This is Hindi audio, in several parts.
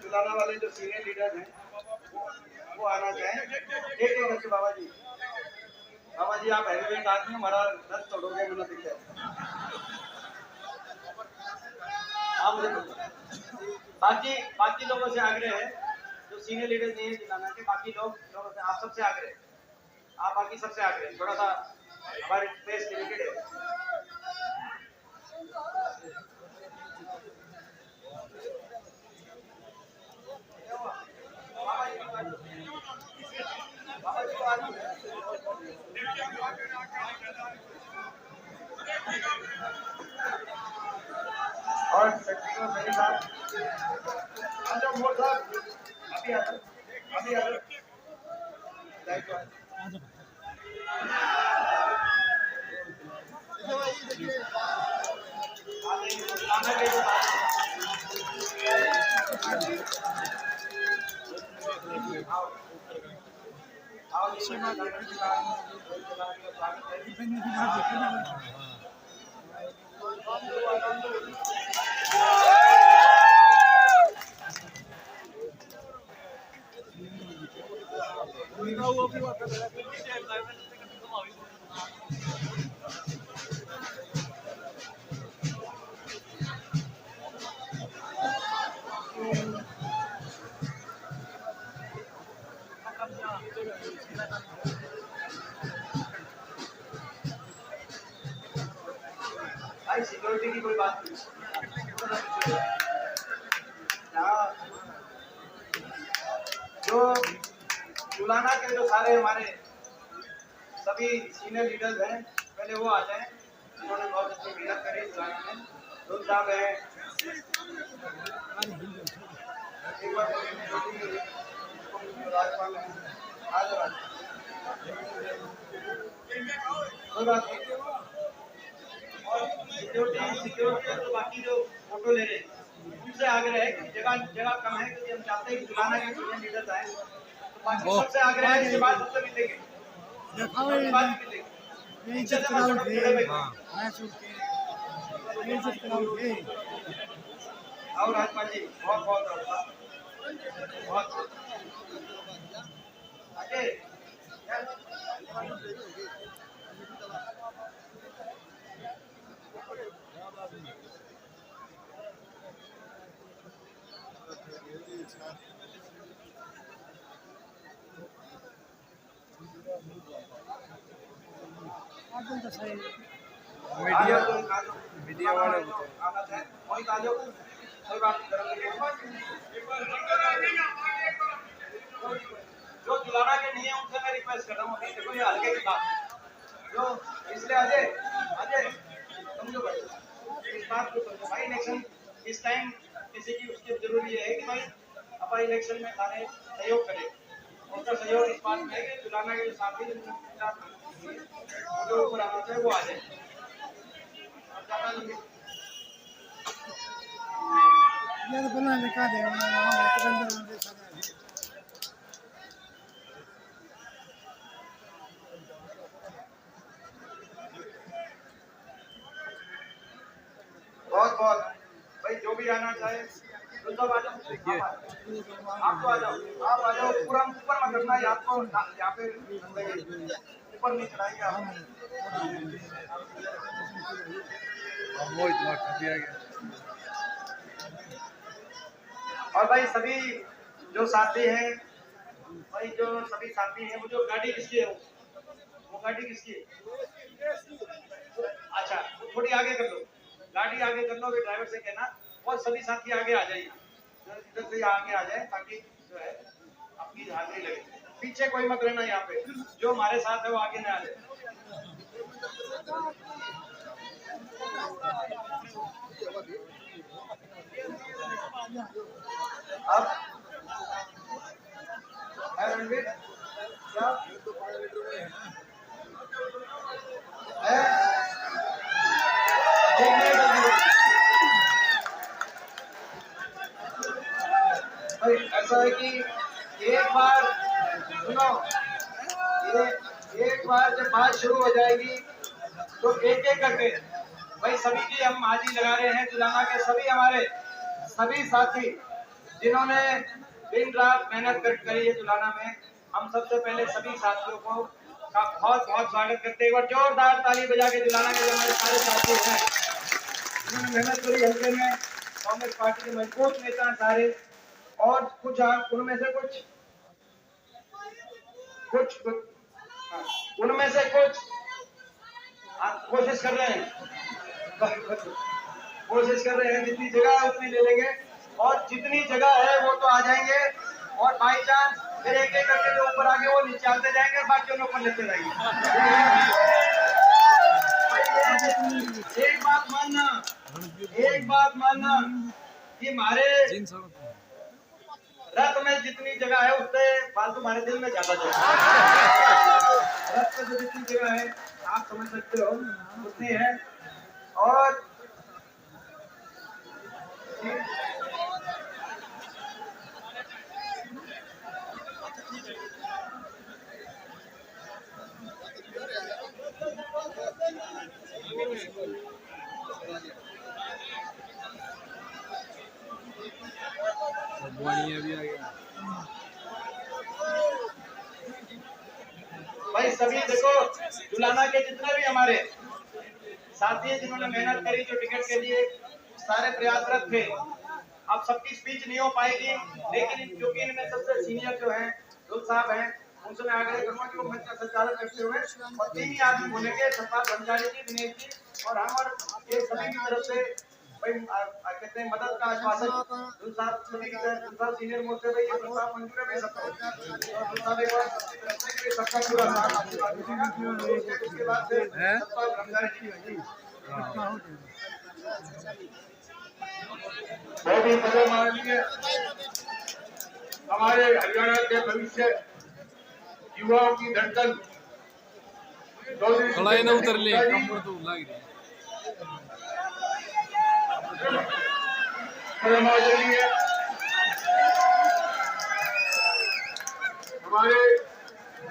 जुलाना वाले जो सीनियर लीडर हैं वो आना चाहें। एक करके बाबा जी आप हेवीवेट आदमी हमारा रथ तोड़ोगे मुझे दिख जाए। आप बाकी लोगों से आग्रह है जो सीनियर लीडर नहीं है जुलाना के, बाकी लोगों से आप सबसे आग्रह, आप बाकी सबसे आग्रह, थोड़ा सा हमारे स्पेस लिमिटेड है। और मेरे साथ मोर साहब अभी आ जाओ। भाई सिक्योरिटी की कोई बात नहीं, जो जुलाना के जो सारे हमारे सभी सीनियर लीडर्स हैं पहले वो आ जाएं। उन्होंने बहुत अच्छी मेहनत करी जुलाना में। रुद्र साहब है, राज्यपाल है, और सिक्योरिटी तो बाकी जो फोटो ले रहे हैं उनसे आग्रह है कि जगह कम है, क्योंकि हम चाहते हैं कि जुलाना के सीनियर लीडर्स आए। तो बाकी सबसे आग्रह है, इसके बाद सबसे मिलेंगे, और राजपाल जी बहुत आगे मीडिया वाले कोई बात नहीं करेंगे। जो जुलाना के नहीं है उनसे मैं रिक्वेस्ट कर रहा हूँ, देखो ये हल्के की बात जो, इसलिए अजय समझो भाई, इस बात को समझो भाई। इलेक्शन इस टाइम किसी की उसकी जरूरी है कि भाई अपन इलेक्शन में सारे सहयोग करें। उनका सहयोग इस बात में है कि जुलाना के साथी जो ऊपर आना चाहिए वो आ जाए। बहुत भाई जो भी आना चाहे आप तो आ जाओ, आप आ जाओ। पूरा ऊपर मत करना है आपको, यहाँ पे ऊपर नहीं चढ़ाएंगे आप। वो इतना और भाई सभी जो साथी हैं, भाई जो सभी साथी हैं, वो जो गाड़ी किसकी है, वो गाड़ी किसकी है? अच्छा, वो थोड़ी आगे कर लो, गाड़ी आगे कर लो, फिर ड्राइवर से कहना और सभी साथी आगे आ जाइए, इधर से आगे आ जाए ताकि जो है आपकी हाजिरी लगे। पीछे कोई मत रहना, यहाँ पे जो हमारे साथ है वो आगे ना आ जाए। अब रणवीर क्या भाई ऐसा है कि एक बार सुनो, ये एक बार जब बात शुरू हो जाएगी तो एक एक करके भाई सभी की हम हाजिरी लगा रहे हैं। जुलाना के सभी हमारे सभी साथी जिन्होंने दिन रात मेहनत करी है जुलाना में, हम सबसे पहले सभी साथियों को का बहुत बहुत स्वागत करते हैं। एक बार जोरदार ताली बजा के जुलाना के हमारे सारे साथी हैं जिन्होंने मेहनत करी हल्के में। कांग्रेस पार्टी के मजबूत नेता हैं सारे, और कुछ उनमें से कुछ उनमें से कुछ कोशिश कर रहे हैं जितनी जगह है उतनी ले लेंगे, और जितनी जगह है वो तो आ जाएंगे, और बाई चांस फिर एक एक करके जो ऊपर आगे वो नीचे आते जाएंगे, बाकी ऊपर लेते जाएंगे। एक बात मानना कि हमारे रथ में जितनी जगह है उससे फालतू हमारे दिल में ज्यादा जगह रथ में जो जितनी जगह है आप समझ सकते हो उतनी है। और भी आ गया भाई सभी देखो, जुलाना के जितने भी हमारे साथी हैं जिन्होंने मेहनत करी, जो टिकट के लिए सारे प्रयासरत थे, अब सबकी स्पीच नहीं हो पाएगी, लेकिन क्योंकि इनमें सबसे सीनियर जो हैं दुल साहब हैं, उनसे मैं आग्रह करूंगा कि वो मंच का संचालन करते हुए और 3 ही आदमी बोलेंगे, सतपाल भंडारी जी, दिनेश जी और हम, और ये सभी की तरफ से भाई कहते हैं मदद का आश्वासन दुल साहब सभी की तरफ, दुल साहब सीनियर मोर्चे पे ये प्रस्ताव मंजूर है भाई सबका, दुल साहब एक बार सबका पूरा आशीर्वाद, उसके बाद से सतपाल भंडारी जी बहुत ही मजा माननीय हमारे हरियाणा के भविष्य युवाओं की धड़कन उतर ले तो लग रही हमारे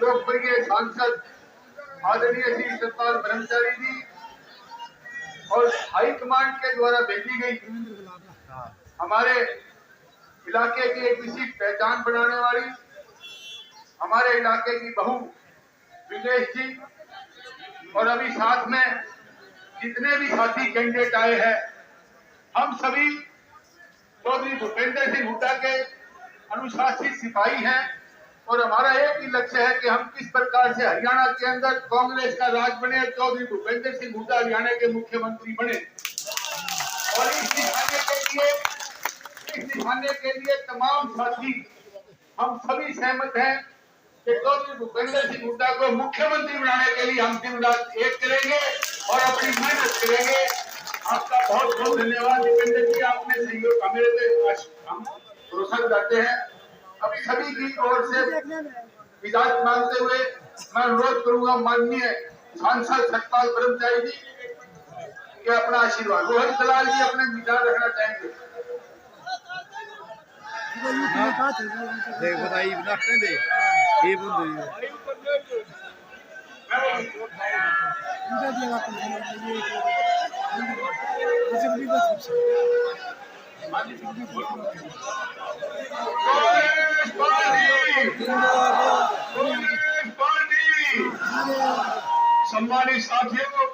लोकप्रिय सांसद आदरणीय श्री सतपाल ब्रह्मचारी जी और हाईकमांड के द्वारा भेजी गई हमारे इलाके की एक विशिष्ट पहचान बनाने वाली हमारे इलाके की बहू विदेश जी, और अभी साथ में जितने भी साथी कैंडिडेट आए हैं, हम सभी चौधरी भूपेंद्र सिंह हुड्डा के अनुशासित सिपाही हैं, और हमारा एक ही लक्ष्य है कि हम किस प्रकार से हरियाणा के अंदर कांग्रेस का राज बने, चौधरी भूपेंद्र सिंह हुड्डा हरियाणा के मुख्यमंत्री बने। और इस दिखाने के लिए तमाम साथी हम सभी सहमत हैं कि चौधरी भूपेंद्र सिंह हुड्डा को मुख्यमंत्री बनाने के लिए हम दिन रात एक करेंगे और अपनी मेहनत करेंगे। आपका बहुत बहुत धन्यवाद दीपेंद्र जी, आपने सहयोग का मेरे पे हम भरोसा करते हैं। अब सभी की ओर से इजाजत मांगते हुए मैं अनुरोध करूंगा माननीय सांसद सतपाल ब्रह्मचारी जी के अपना आशीर्वाद। रोहित दलाल जी अपने विचार रखना चाहेंगे। देख बताइए बनाते दे ये बंद सम्मानित साथियों,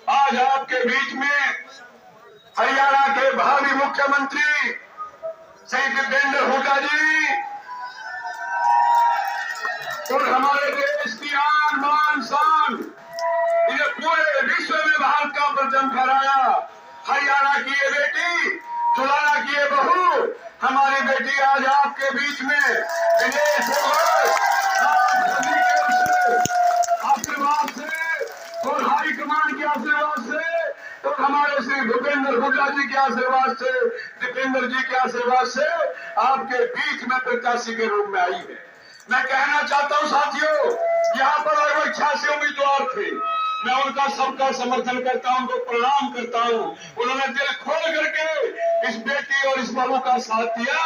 आज आपके बीच में हरियाणा के भावी मुख्यमंत्री श्री दीपेंद्र हुड्डा जी और हमारे देश की आन बान शान, इन्हें पूरे विश्व में भारत का परचम फहराया। हरियाणा की ये बेटी, जुलाना की ये बहू, हमारी बेटी आज आपके बीच में विदेश आप सभी के आशीर्वाद से और हाईकमान के आशीर्वाद से और हमारे श्री भूपेंद्र हुड्डा जी के आशीर्वाद से, दीपेंद्र जी के आशीर्वाद से आपके बीच में प्रत्याशी के रूप में आई है। मैं कहना चाहता हूं साथियों, यहाँ पर लगभग 86 उम्मीदवार थे। मैं उनका सबका समर्थन करता हूं, उनको प्रणाम करता हूं। उन्होंने दिल खोल करके इस बेटी और इस बहू का साथ दिया।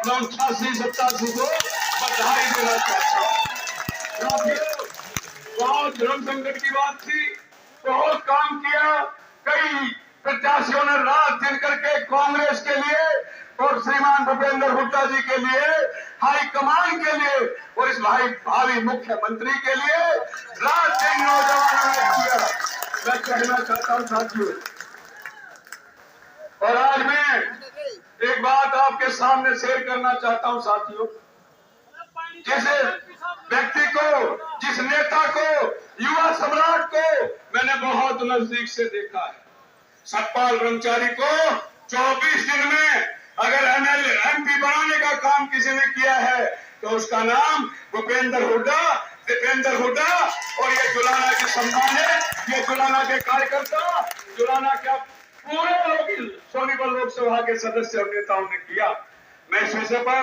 मैं उन 86-87 को बधाई देना चाहता हूं। साथियों, बहुत धर्म संकट की बात थी, बहुत काम किया। कई प्रत्याशियों ने रात दिन करके कांग्रेस के लिए और श्रीमान भूपेंद्र हुड्डा जी के लिए, हाईकमान के लिए और इस भावी मुख्यमंत्री के लिए रात दिन नौजवानों ने किया। मैं कहना चाहता हूं साथियों, और आज मैं एक बात आपके सामने शेयर करना चाहता हूं साथियों। जिस व्यक्ति को, जिस नेता को, युवा सम्राट को मैंने बहुत नजदीक से देखा है, सतपाल ब्रह्मचारी को 24 दिन में अगर एमएलए एमपी बनाने का काम किसी ने किया है तो उसका नाम भूपेंद्र हुड्डा, दीपेंद्र हुड्डा और ये जुलाना की संतान है, ये जुलाना के कार्यकर्ता, जुलाना के पूरे लोग सोनीपत लोकसभा के सदस्य और नेताओं ने किया। मैं इस विषय पर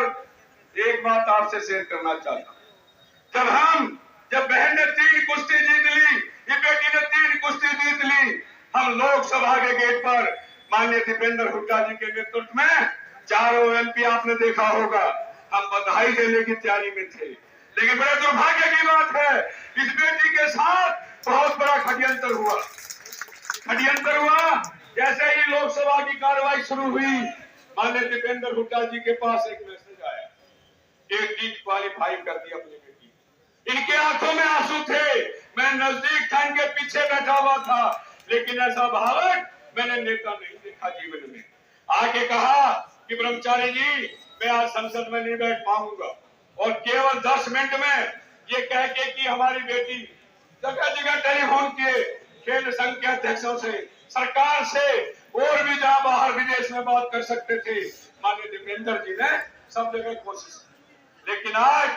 एक बात आपसे शेयर करना चाहता हूं। जब बहन ने 3 कुश्ती जीत ली, ये बेटी ने 3 कुश्ती जीत ली, हम लोकसभा के गेट पर माननीय दीपेंद्र हुड्डा जी के नेतृत्व में 4 एमपी आपने देखा होगा, हम बधाई देने की तैयारी में थे। लेकिन बड़े दुर्भाग्य की बात है, इस बेटी के साथ बहुत बड़ा षड्यंत्र हुआ। जैसे ही लोकसभा की कार्रवाई शुरू हुई, माननीय दीपेंद्र हुड्डा जी के पास एक मैसेज आया, एक डिस्क्वालीफाई कर दी अपनी बेटी। इनके आंखों में आंसू थे। मैं नजदीक था, इनके पीछे बैठा हुआ था, लेकिन ऐसा भावक मैंने नेता नहीं देखा जीवन में। आके कहा कि ब्रह्मचारी जी, मैं आज संसद में नहीं बैठ पाऊंगा, और केवल 10 मिनट में ये कह के कि हमारी बेटी जगह जगह टेलीफोन किए, केंद्र संघ के अध्यक्षों से, सरकार से, और भी जहां बाहर विदेश में बात कर सकते थे, माननीय दीपेंद्र जी ने सब जगह कोशिश की। लेकिन आज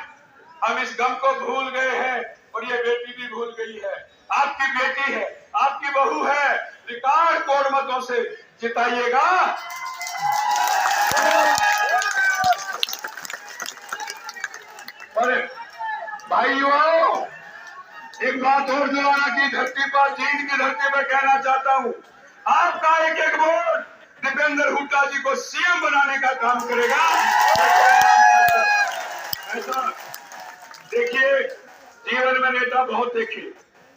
हम इस गम को भूल गए हैं और ये बेटी भी भूल गई है। आपकी बेटी है, आपकी बहू है, रिकॉर्ड तोड़ मतों से जिताइएगा। और भाइयों, एक बात और जुलाना की धरती पर, जींद की धरती पर कहना चाहता हूं, आपका एक एक वोट दीपेंद्र हुड्डा जी को सीएम बनाने का काम करेगा। ऐसा देखिए, जीवन में नेता बहुत देखे,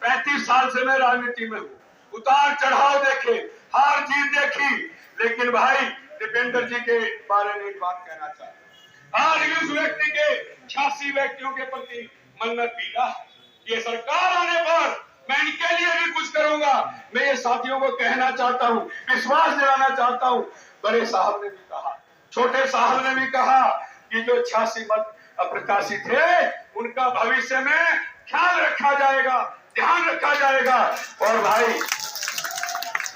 35 साल से मैं राजनीति में हूँ, उतार चढ़ाव देखे, हार जीत देखी, लेकिन भाई दीपेंद्र जी के बारे में एक बात कहना चाहता हूँ। आज उस व्यक्ति के 86 व्यक्तियों के प्रति मन्नत पीड़ा है। ये सरकार आने पर मैं इनके लिए भी कुछ करूंगा। मैं ये साथियों को कहना चाहता हूँ, विश्वास दिलाना चाहता हूँ। बड़े साहब ने भी कहा, छोटे साहब ने भी कहा कि जो 86 प्रत्याशी थे, उनका भविष्य में ख्याल रखा जाएगा, ध्यान रखा जाएगा। और भाई,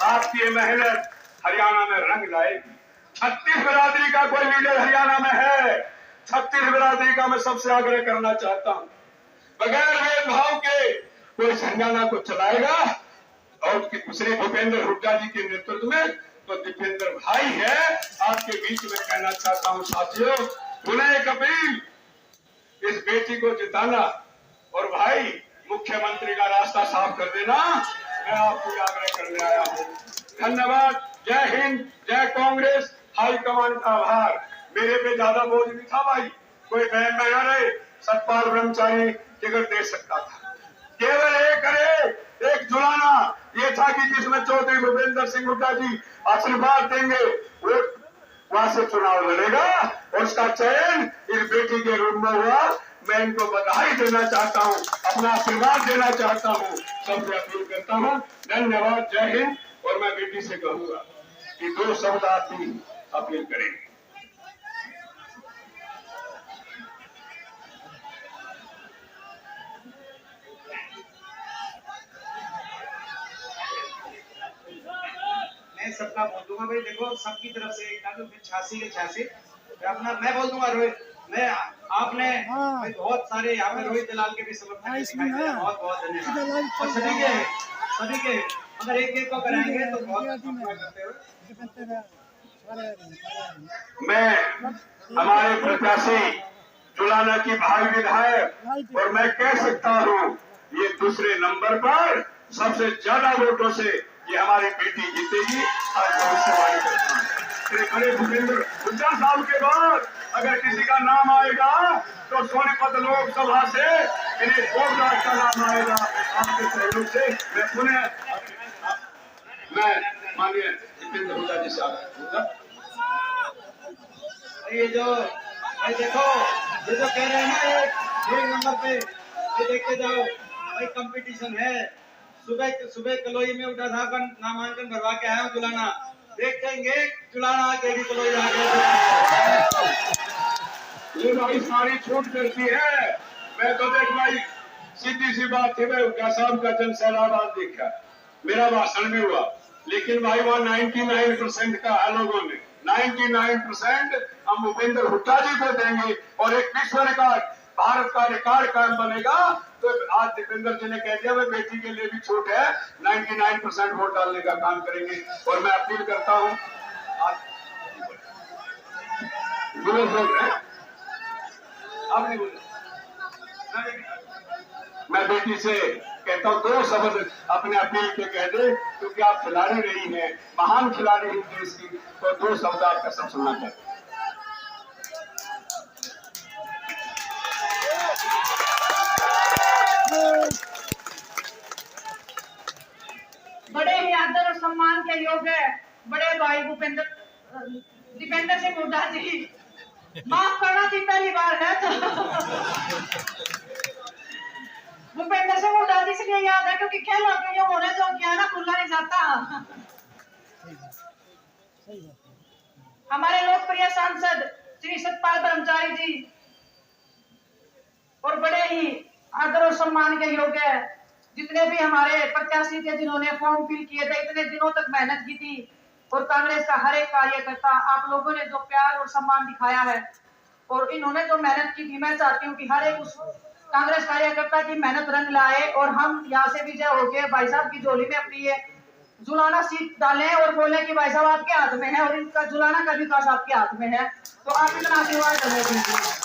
आपकी ये मेहनत हरियाणा में रंग लाएगी। 36 बिरादरी का कोई लीडर हरियाणा में है, 36 बिरादरी का मैं सबसे आग्रह करना चाहता हूं, बगैर भेदभाव के कोई हरियाणा को चलाएगा। और श्री भूपेंद्र हुड्डा जी के नेतृत्व में तो दीपेंद्र भाई है। आपके बीच में कहना चाहता हूं साथियों, पुनः एक अपील, इस बेटी को जिताना और भाई मुख्यमंत्री का रास्ता साफ कर देना, मैं आपको आग्रह करने आया हूं। धन्यवाद। जय हिंद, जय कांग्रेस। हाईकमान का आभार। मेरे पे ज्यादा बोझ नहीं था भाई, कोई बहन में न रहे, सतपाल ब्रह्मचारी टिकट दे सकता था। केवल एक जुलाना ये था कि जिसमें चौधरी भूपेंद्र सिंह हुड्डा जी आशीर्वाद देंगे, वो वहां से चुनाव लड़ेगा और उसका चयन इस बेटी के रूप में हुआ। मैं इनको बधाई देना चाहता हूं, अपना आशीर्वाद देना चाहता हूं, सबसे अपील करता हूं। धन्यवाद। जय हिंद। और मैं बेटी से कहूंगा कि 2 शब्द आप भी अपील करें। सबका बोल दूंगा भाई, देखो सबकी तरफ से एक डालो, फिर 86 के 86 अपना मैं बोल दूंगा रोहित। मैं आपने भाई बहुत सारे यहाँ पे रोहित दलाल के भी समर्थन दिखाई दे, बहुत बहुत धन्यवाद। और सभी के अगर एक एक को कराएंगे तो बहुत करते हुए मैं हमारे प्रत्याशी जुलाना की भाई विधायक, और मैं कह सकता हूँ ये दूसरे नंबर पर सबसे ज्यादा वोटों से ये हमारी बेटी जीतेगी। आज भविष्यवाणी करता हूँ, खड़े भूपेंद्र हुड्डा साहब के बाद अगर किसी का नाम आएगा तो सोनीपत लोकसभा से दिनेश पोद्दार का नाम आएगा। आपके सहयोग से मैं पुनः मैं माननीय भूपेंद्र हुड्डा जी से आग्रह करूंगा। ये जो भाई देखो, ये जो कह रहे हैं ना, ये एक नंबर पे ये देखते जाओ भाई, कंपटीशन है। सुबह कलोई में उठा था नामांकन भरवा के आया हूँ जुलाना, देखेंगे जुलाना केडी कलोई आ गया। ये भाई सारी छूट करती है। मैं तो देख भाई सीधी सी बात थी, मैं हुड्डा साहब का जन सैलाब आज देखा, मेरा भाषण भी हुआ, लेकिन भाई वहाँ 99% का है लोगों ने 99% हम भूपेंद्र हुड्डा जी को देंगे और एक विश्व रिकॉर्ड, भारत का रिकॉर्ड कायम बनेगा। तो आज दीपेंद्र जी ने कह दिया मैं बेटी के लिए भी छूट है, 99% वोट डालने का काम करेंगे। और मैं अपील करता हूँ, आज आप नहीं बोले, मैं बेटी से कहता हूँ 2 शब्द अपने अपील के कह दे, क्योंकि आप खिलाड़ी रही हैं, महान खिलाड़ी हैं देश की, तो 2 शब्द आपका सब सुनना चाहिए। बड़े ही आदर और सम्मान के योग्य बड़े भाई दीपेंद्र सिंह हुड्डा जी, माफ करना थी पहली बार है तो भूपेंद्र सिंह हुड्डा जी इसलिए याद है क्योंकि खेल होने जो क्या है ना, खुला नहीं जाता। हमारे लोकप्रिय सांसद श्री सतपाल ब्रह्मचारी जी और बड़े ही आदर और सम्मान के योग्य जितने भी हमारे प्रत्याशी थे जिन्होंने फॉर्म फिल किए थे, इतने दिनों तक मेहनत की थी, और कांग्रेस का हर एक कार्यकर्ता, आप लोगों ने जो प्यार और सम्मान दिखाया है और इन्होंने जो मेहनत की थी, मैं चाहती हूँ कि हर एक उस कांग्रेस कार्यकर्ता की मेहनत रंग लाए और हम यहाँ से विजय होके भाई साहब की झोली में अपनी ये जुलाना सीट डालें और बोले कि भाई साहब आपके हाथ में है और इनका जुलाना का विकास आपके हाथ में है, तो आप इतना आशीर्वाद करने दीजिए।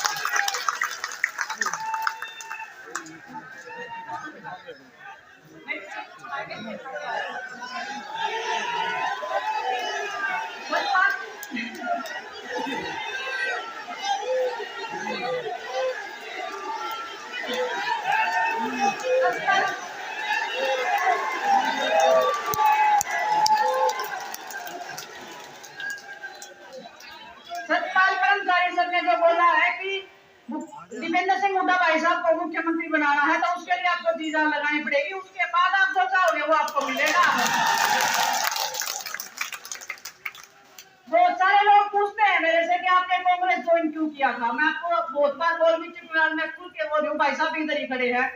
सतपाल ब्रह्मचारी सर ने जो बोला है कि दीपेंद्र सिंह हुड्डा भाई साहब को मुख्यमंत्री बनाना है तो उसके लिए आपको जी जान लगानी पड़ेगी, उसके बाद आप जो चाहोगे वो आपको मिलेगा। बहुत सारे लोग पूछते हैं मेरे से कि आपने कांग्रेस ज्वाइन क्यों किया था। मैं आपको बहुत बार बोल भी चुकी हूं, मैं खुल के बोल रही हूँ, भाई साहब इधर ही खड़े हैं।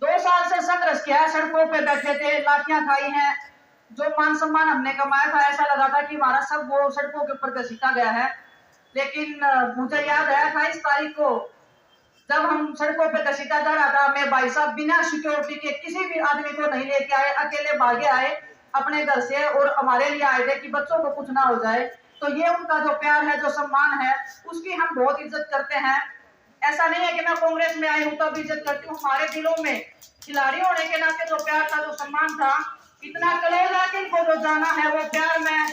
2 साल से संघर्ष किया है, सड़कों पे बैठे थे, लाठियां खाई हैं, जो मान सम्मान हमने कमाया था ऐसा लगा था कि हमारा सब वो सड़कों के ऊपर घसीटा गया है। लेकिन मुझे याद है 28 तारीख को जब हम सड़कों पे घसीटा जा रहा था, मैं भाई साहब बिना सिक्योरिटी के किसी भी आदमी को नहीं लेके आए, अकेले भागे आए अपने घर से और हमारे लिए आए थे कि बच्चों को कुछ ना हो जाए। तो ये उनका जो प्यार है, जो सम्मान है, उसकी हम बहुत इज्जत करते हैं। ऐसा नहीं है कि मैं कांग्रेस में आई हूँ तब इज्जत करती हूँ, हमारे दिलों में खिलाड़ी होने के नाते जो प्यार था, जो सम्मान था, इतना कलेजा कि इनको जो जाना है वो प्यार मैं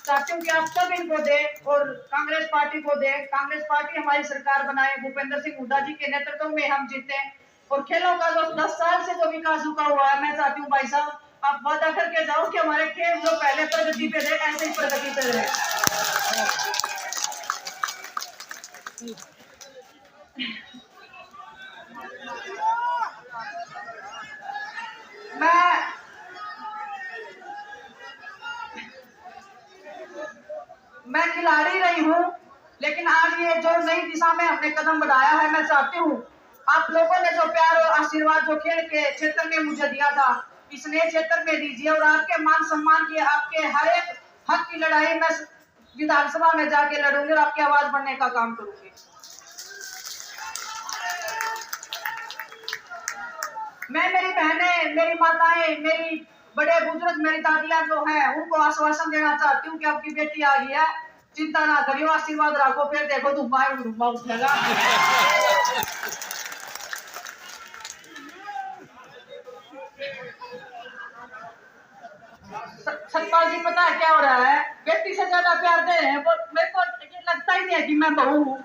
चाहती हूँ कि आप सब इनको दे और कांग्रेस पार्टी को दे। कांग्रेस पार्टी हमारी सरकार बनाए, भूपेंद्र सिंह हुड्डा जी के नेतृत्व में हम जीते और खेलों का जो 10 साल से जो विकास रुका हुआ है, मैं चाहती हूँ भाई साहब आप वादा करके जाओ कि हमारे खेल जो पहले प्रगति पे थे ऐसे ही प्रगति पे रहे। मैं खिलाड़ी रही हूँ, लेकिन आज ये जो नई दिशा में हमने कदम बढ़ाया है, मैं चाहती हूँ आप लोगों ने जो प्यार और आशीर्वाद जो खेल के क्षेत्र में मुझे दिया था, इस नए क्षेत्र में दीजिए और आपके मान सम्मान की, आपके हर एक हक की लड़ाई मैं विधानसभा में जाके लड़ूंगी और आपकी आवाज बनने का काम करूंगी। मैं, मेरी बहनें, मेरी माताएं, मेरी बड़े बुजुर्ग, मेरी दादियां जो हैं, उनको आश्वासन देना चाहती हूँ कि आपकी बेटी आ गई है, चिंता ना करियो, आशीर्वाद रखो, फिर देखो धुम्मा उठेगा। सतपाल जी, पता है क्या हो रहा है? बेटी से ज्यादा प्यार दे रहे हैं वो, मेरे को ये लगता ही नहीं है कि मैं बहू हूँ।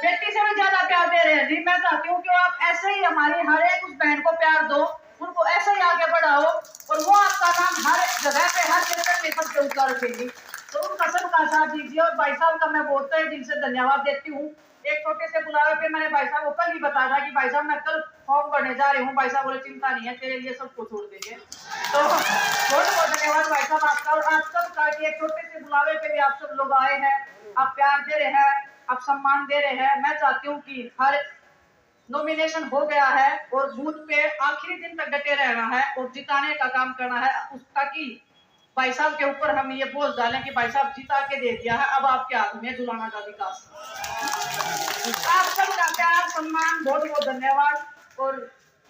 बेटी से भी ज्यादा प्यार दे रहे हैं जी। मैं चाहती हूँ कि आप ऐसे ही हमारी हर एक उस बहन को प्यार दो, उनको ऐसे ही आगे बढ़ाओ और वो आपका नाम हर जगह पे, हर क्षेत्र में सबसे ऊंचा रखेगी। तो उनका सबका साथ दीजिए। और भाई साहब का मैं बहुत ही दिल से धन्यवाद देती हूँ। एक छोटे से बुलावे पे मैंने भाई साहब को कल ही बताया था कि भाई साहब मैं कल फॉर्म भरने जा रही हूँ। भाई साहब बोले चिंता नहीं है, तेरे लिए सबको छोड़ देंगे। तो बहुत बहुत धन्यवाद भाई साहब आपका। और आप सबका कि एक छोटे से बुलावे पे भी आप सब लोग आए हैं, आप प्यार दे रहे हैं, आप सम्मान दे रहे हैं। मैं चाहती हूँ कि हर नॉमिनेशन हो गया है और बूथ पे आखिरी दिन तक डटे रहना है और जिताने का काम करना है, ताकि भाई साहब के ऊपर हम ये बोझ डालें कि भाई साहब जिता के दे दिया है, अब आपके हाथ में जुलाना का विकास। आप सबका प्यार, सम्मान, बहुत बहुत धन्यवाद। और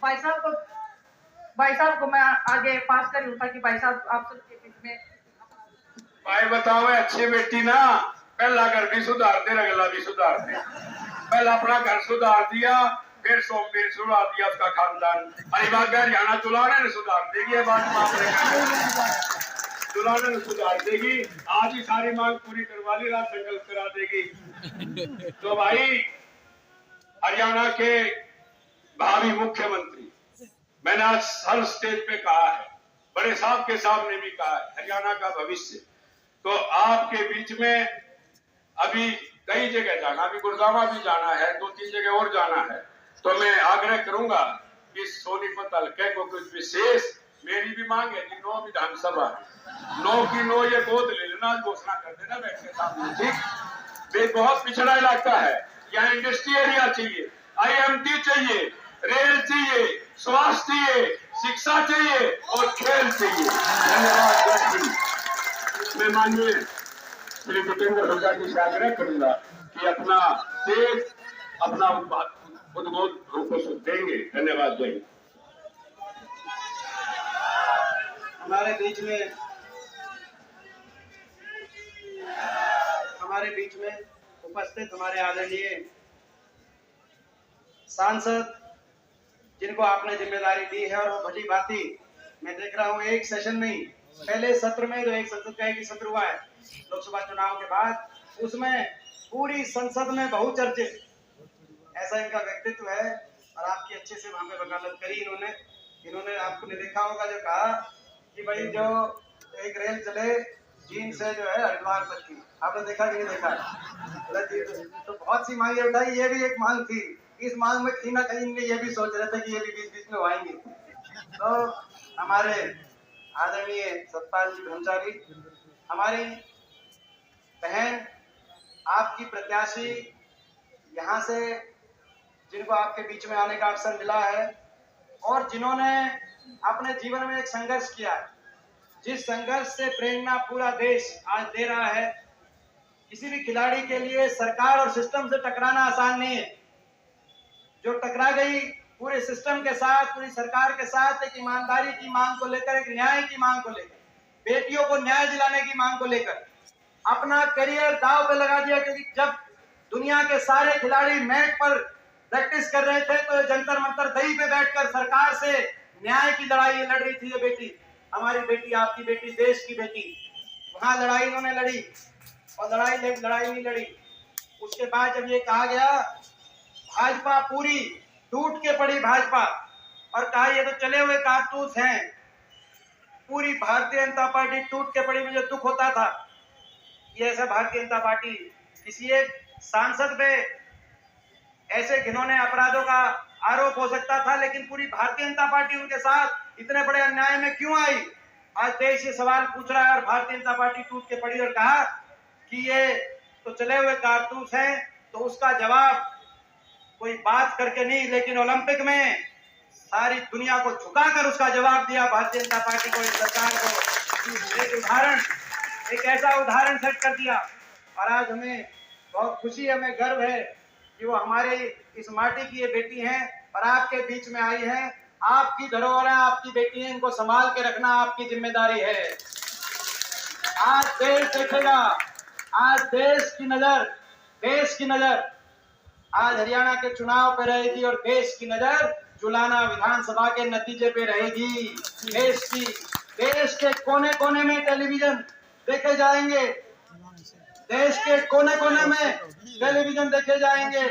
भाई साहब को मैं आगे पास करूँ ताकि भाई साहब आप सबके बीच में। भाई बताओ, अच्छी बेटी ना पहला घर भी सुधार दे, अगला भी सुधार दे। पहला अपना घर सुधार दिया, फिर सोमवीर सुधार दिया उसका खानदान। अलीबाग हरियाणा दुलाने ने सुधार देगी, ये बात मामले दुलाने ने सुधार देगी। आज ही सारी मांग पूरी करवा ली, रात संकल्प करा देगी। तो भाई हरियाणा के भावी मुख्यमंत्री, मैंने आज हर स्टेज पे कहा है, बड़े साहब के सामने भी कहा है, हरियाणा का भविष्य। तो आपके बीच में अभी कई जगह जाना, अभी गुड़गांव भी जाना है, 2-3 जगह और जाना है। तो मैं आग्रह करूंगा कि सोनीपत हल्के को कुछ विशेष, मेरी भी मांग है कि 9 विधानसभा, 9 की 9 ये गोद ले लेना, घोषणा कर देना बैठ के सामने, ठीक। वे बहुत पिछड़ा इलाका है, यहाँ इंडस्ट्री एरिया चाहिए, IMT चाहिए, रेल चाहिए, स्वास्थ्य चाहिए, शिक्षा चाहिए और खेल चाहिए। धन्यवाद। मैं माननीय श्री भूपेंद्र हुड्डा जी से आग्रह करूंगा कि अपना देश, अपना उद्बोध हमको देंगे। धन्यवाद। जय। हमारे बीच में उपस्थित हमारे आदरणीय सांसद, जिनको आपने जिम्मेदारी दी है, और वो भली भांति मैं देख रहा हूँ एक सेशन में ही, पहले सत्र में जो एक संसद का एक सत्र हुआ है लोकसभा चुनाव के बाद, उसमें पूरी संसद में बहुचर्चित ऐसा इनका व्यक्तित्व है। और आपकी अच्छे से वहां पे वकालत करी इन्होंने आपने देखा होगा जो कहा कि भाई जो एक रेल चले चीन से जो है हरिद्वार तक की, आपने देखा कि नहीं देखा? तो बहुत सी मांगे उठाई, ये भी एक मांग थी। इस मांग में कहीं ना कहीं इनके ये भी सोच रहे थे कि ये भी बीच बीच में आएंगे। तो हमारे आदरणीय सतपाल जी ब्रह्मचारी, हमारी बहन, आपकी प्रत्याशी, यहाँ से जिनको आपके बीच में आने का अवसर मिला है और जिन्होंने अपने जीवन में एक संघर्ष किया है, जिस संघर्ष से प्रेरणा पूरा देश आज दे रहा है। किसी भी खिलाड़ी के लिए सरकार और सिस्टम से टकराना आसान नहीं है। जो टकरा गई पूरे सिस्टम के साथ, पूरी सरकार के साथ, एक ईमानदारी की मांग को लेकर, एक न्याय की मांग को लेकर, बेटियों को न्याय दिलाने की मांग को लेकर अपना करियर दांव पे लगा दिया। क्योंकि जब दुनिया के सारे खिलाड़ी मैट पर प्रैक्टिस कर रहे थे तो जंतर मंतर दही पे बैठकर सरकार से न्याय की लड़ाई लड़ रही थी। ये बेटी, हमारी बेटी, आपकी बेटी, देश की बेटी, वहां लड़ाई इन्होंने लड़ी और लड़ाई नहीं लड़ी। उसके बाद जब ये कहा गया भाजपा पूरी टूट के पड़ी भाजपा, और कहा ये तो चले हुए कारतूस हैं, पूरी भारतीय जनता पार्टी टूट के पड़ी। मुझे दुख होता था ये ऐसा भारतीय जनता पार्टी किसी एक सांसद पे ऐसे घिनौने अपराधों का आरोप हो सकता था, लेकिन पूरी भारतीय जनता पार्टी उनके साथ इतने बड़े अन्याय में क्यों आई? आज देश ये सवाल पूछ रहा है और भारतीय जनता पार्टी टूट के पड़ी और कहा कि ये तो चले हुए कारतूस हैं। तो उसका जवाब कोई बात करके नहीं, लेकिन ओलंपिक में सारी दुनिया को झुकाकर उसका जवाब दिया भारतीय जनता पार्टी को, इस सरकार को, एक ऐसा उदाहरण सेट कर दिया। और आज हमें बहुत खुशी, हमें गर्व है कि वो हमारे इस माटी की ये बेटी हैं और आपके बीच में आई हैं। आपकी धरोहर है, आपकी बेटी है, इनको संभाल के रखना आपकी जिम्मेदारी है। आज देश देखेगा, आज देश की नजर आज हरियाणा के चुनाव पे रहेगी और देश की नजर जुलाना विधानसभा के नतीजे पे रहेगी। देश के कोने कोने में टेलीविजन देखे जाएंगे, देश के कोने कोने में टेलीविजन देखे जाएंगे।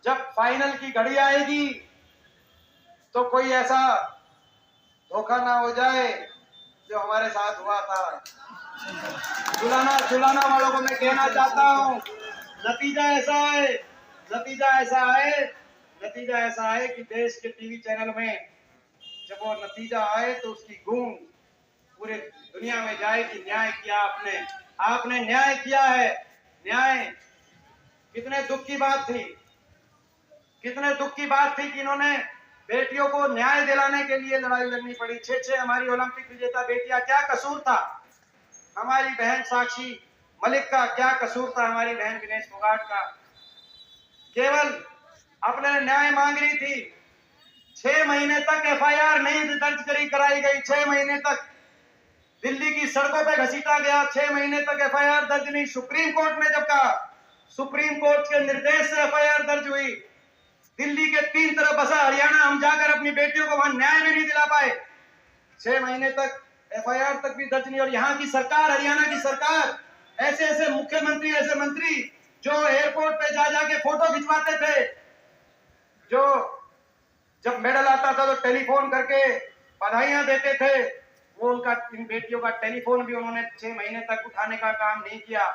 जब फाइनल की घड़ी आएगी तो कोई ऐसा धोखा ना हो जाए जो हमारे साथ हुआ था। जुलाना वालों को मैं कहना चाहता हूँ, नतीजा ऐसा है कि देश के टीवी चैनल में जब वो नतीजा आए तो उसकी गूंज पूरे दुनिया में जाए कि न्याय किया आपने न्याय किया है। न्याय कितने दुख की बात थी कि इन्होंने बेटियों को न्याय दिलाने के लिए लड़ाई लड़नी पड़ी। 6 हमारी ओलंपिक विजेता बेटियां, क्या कसूर था हमारी बहन साक्षी मलिक का, क्या कसूर था हमारी बहन विनेश फोगाट का? केवल अपने न्याय मांग रही थी। 6 महीने तक एफआईआर नहीं दर्ज कराई गई। 6 महीने तक दिल्ली की सड़कों पे घसीटा गया। 6 महीने तक एफआईआर दर्ज नहीं। सुप्रीम कोर्ट ने जब कहा, सुप्रीम कोर्ट के निर्देश से एफआईआर दर्ज हुई। दिल्ली के 3 तरफ बसा हरियाणा, हम जाकर अपनी बेटियों को वहां न्याय भी नहीं दिला पाए। 6 महीने तक एफआईआर तक भी दर्ज नहीं। और यहाँ की सरकार, हरियाणा की सरकार, ऐसे मुख्यमंत्री, ऐसे मंत्री जो एयरपोर्ट पे जा जाके फोटो खिंचवाते थे, जो जब मेडल आता था तो टेलीफोन करके बधाइयां देते थे, वो उनका, इन बेटियों का टेलीफोन भी उन्होंने 6 महीने तक उठाने का काम नहीं किया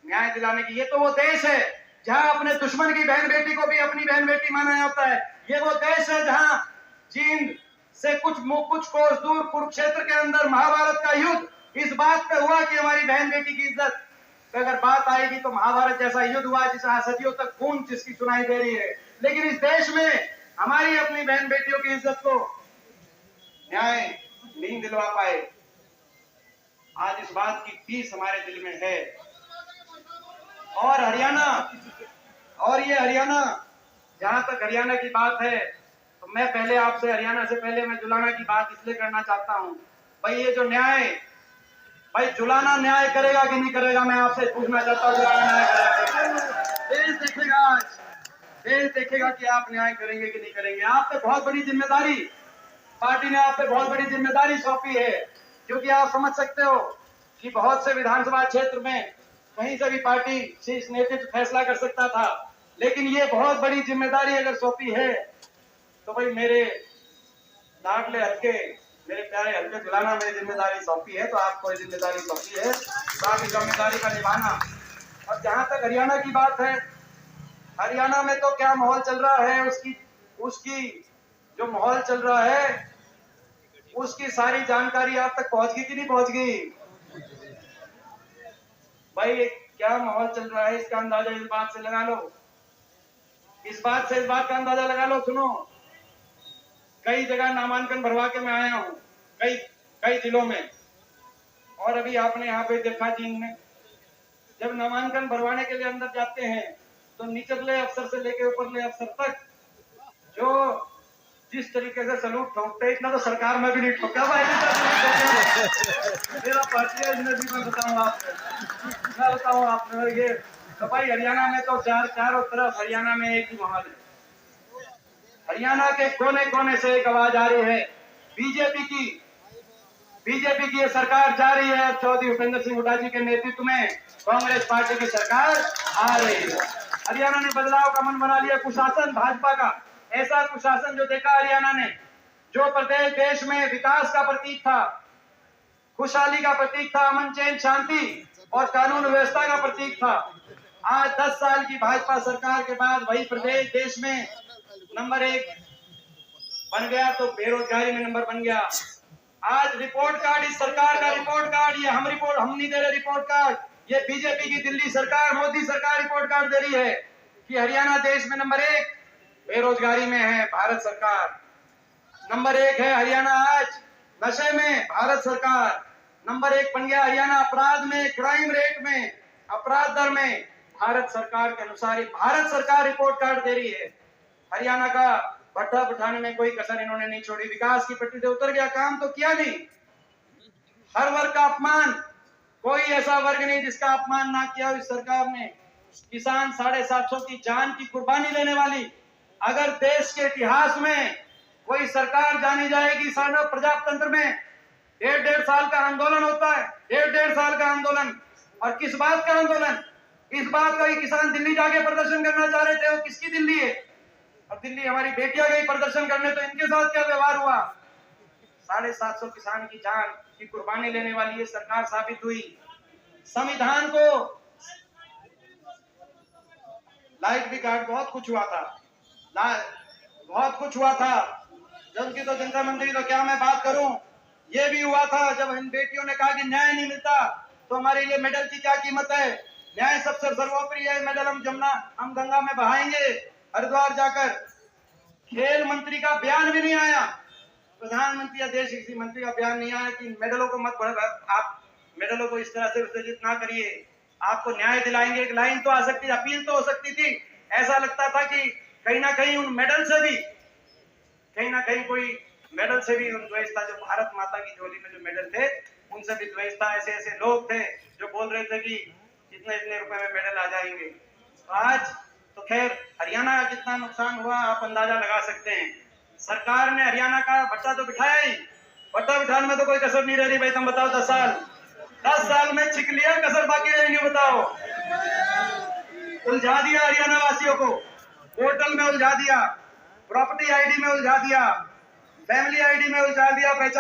न्याय दिलाने की। ये तो वो देश है जहां अपने दुश्मन की बहन बेटी को भी अपनी बहन बेटी माना जाता है। ये वो देश है जहां चीन से कुछ कोस दूर कुरुक्षेत्र के अंदर महाभारत का युद्ध इस बात पे हुआ कि हमारी बहन बेटी की इज्जत पे अगर बात आएगी तो महाभारत जैसा युद्ध हुआ जिसका सदियों तक खून जिसकी सुनाई दे रही है। लेकिन इस देश में हमारी अपनी बहन बेटियों की इज्जत को न्याय नहीं दिलवा पाए। आज इस बात की टीस हमारे दिल में है। और ये हरियाणा, जहां तक हरियाणा की बात है तो मैं पहले आपसे, हरियाणा से पहले मैं जुलाना की बात इसलिए करना चाहता हूं। भाई ये जो न्याय, भाई जुलाना न्याय करेगा कि नहीं करेगा, मैं आपसे पूछना चाहता हूं। जुलाना न्याय करेगा? देश देखेगा, आज देश देखेगा कि आप न्याय करेंगे कि नहीं करेंगे। आप पे बहुत बड़ी जिम्मेदारी, पार्टी ने आप पे बहुत बड़ी जिम्मेदारी सौंपी है, क्योंकि आप समझ सकते हो कि बहुत से विधानसभा क्षेत्र में कहीं से भी पार्टी शीर्ष नेतृत्व फैसला कर सकता था, लेकिन ये बहुत बड़ी जिम्मेदारी अगर सौंपी है तो भाई मेरे लाडले हल्के, मेरे प्यारे हल्के जुलाना में जिम्मेदारी सौंपी है तो आपको जिम्मेदारी सौंपी है, बाकी जिम्मेदारी का निभाना। और जहां तक हरियाणा की बात है, हरियाणा में तो क्या माहौल चल रहा है, उसकी जो माहौल चल रहा है उसकी सारी जानकारी आप तक पहुंच गई कि नहीं पहुंच गई? भाई क्या माहौल चल रहा है इसका अंदाजा इस बात से लगा लो, इस बात का अंदाजा लगा लो। सुनो, कई जगह नामांकन भरवा के मैं आया हूँ, कई जिलों में, और अभी आपने यहाँ पे देखा चीन में जब नामांकन भरवाने के लिए अंदर जाते हैं तो निचले अफसर से लेके ऊपरले अफसर तक जो जिस तरीके से सलूट ठोकते हैं, इतना तो सरकार में भी नहीं ठोका भाई। मेरा पार्टी है, मैं बताऊँ आपने ये तो भाई हरियाणा में तो चारों तरफ हरियाणा में एक ही माहौल है। हरियाणा के कोने कोने से एक आवाज आ रही है, बीजेपी की ये सरकार जा रही है। चौधरी भूपेंद्र सिंह हुड्डा जी के नेतृत्व में कांग्रेस पार्टी की सरकार आ रही है। हरियाणा ने बदलाव का मन बना लिया, कुशासन भाजपा का, ऐसा कुशासन जो देखा हरियाणा ने, जो प्रदेश देश में विकास का प्रतीक था, खुशहाली का प्रतीक था, अमन चैन शांति और कानून व्यवस्था का प्रतीक था। आज 10 साल की भाजपा सरकार के बाद वही प्रदेश देश में नंबर 1 बन गया तो बेरोजगारी में नंबर बन गया। आज रिपोर्ट कार्ड, इस सरकार का रिपोर्ट कार्ड, ये हम नहीं दे रहे रिपोर्ट कार्ड, ये बीजेपी की दिल्ली सरकार, मोदी सरकार रिपोर्ट कार्ड दे रही है कि हरियाणा देश में नंबर 1 बेरोजगारी में है। भारत सरकार नंबर 1 है हरियाणा आज, नशे में भारत सरकार नंबर 1 बन गया। हरियाणा अपराध में, क्राइम रेट में, अपराध दर में भारत सरकार के अनुसार ही भारत सरकार रिपोर्ट कार्ड दे रही है। हरियाणा का भट्टा बिठाने में कोई कसर इन्होंने नहीं छोड़ी। विकास की पटरी से उतर गया, काम तो किया नहीं। हर वर्ग का अपमान, कोई ऐसा वर्ग नहीं जिसका अपमान ना किया हो इस सरकार ने। किसान 750 की जान की कुर्बानी देने वाली, अगर देश के इतिहास में कोई सरकार जानी जाएगी सानो प्रजातंत्र में, 1.5 साल का आंदोलन होता है, 1.5 साल का आंदोलन। और किस बात का आंदोलन? इस बात का ही किसान दिल्ली जाके प्रदर्शन करना चाह रहे थे। वो किसकी दिल्ली है? और दिल्ली हमारी बेटियां गई प्रदर्शन करने, तो इनके साथ क्या व्यवहार हुआ? 750 किसान की जान की कुर्बानी लेने वाली ये सरकार साबित हुई। संविधान को लाइट भी काट, बहुत कुछ हुआ था, बहुत कुछ हुआ था। जब की तो जनता मंत्री, तो क्या मैं बात करूं। ये भी हुआ था जब इन बेटियों ने कहा कि न्याय नहीं मिलता तो हमारे लिए मेडल की क्या कीमत है। न्याय सबसे सर्वोपरि है, मेडल हम गंगा में बहाएंगे हरिद्वार जाकर। खेल मंत्री का बयान भी नहीं आया, प्रधानमंत्री या देश किसी मंत्री का बयान नहीं आया कि मेडलों को मत बढ़ा, आप मेडलों को इस तरह से उत्तेजित ना करिए, आपको न्याय दिलाएंगे। एक लाइन तो आ सकती, अपील तो हो सकती थी। ऐसा लगता था कि कहीं ना कहीं उन मेडल से भी, कहीं ना कहीं कोई मेडल से भी उन द्वेष था। जो भारत माता की झोली में जो मेडल थे उनसे भी द्वेष था। ऐसे ऐसे लोग थे जो बोल रहे थे कि इतने इतने रुपए में मेडल आ जाएंगे। तो आज तो खैर हरियाणा का कितना नुकसान हुआ आप अंदाजा लगा सकते हैं। सरकार ने हरियाणा का भट्टा तो बिठाया ही, भट्टा बिठाने में तो कोई कसर नहीं रह रही। भाई तुम बताओ, 10 साल में छिक लिया, कसर बाकी रहेंगे बताओ। उलझा दिया हरियाणा वासियों को, पोर्टल में उलझा दिया, प्रॉपर्टी आईडी में उलझा दिया, फैमिली आईडी में उलझा दिया, पहचान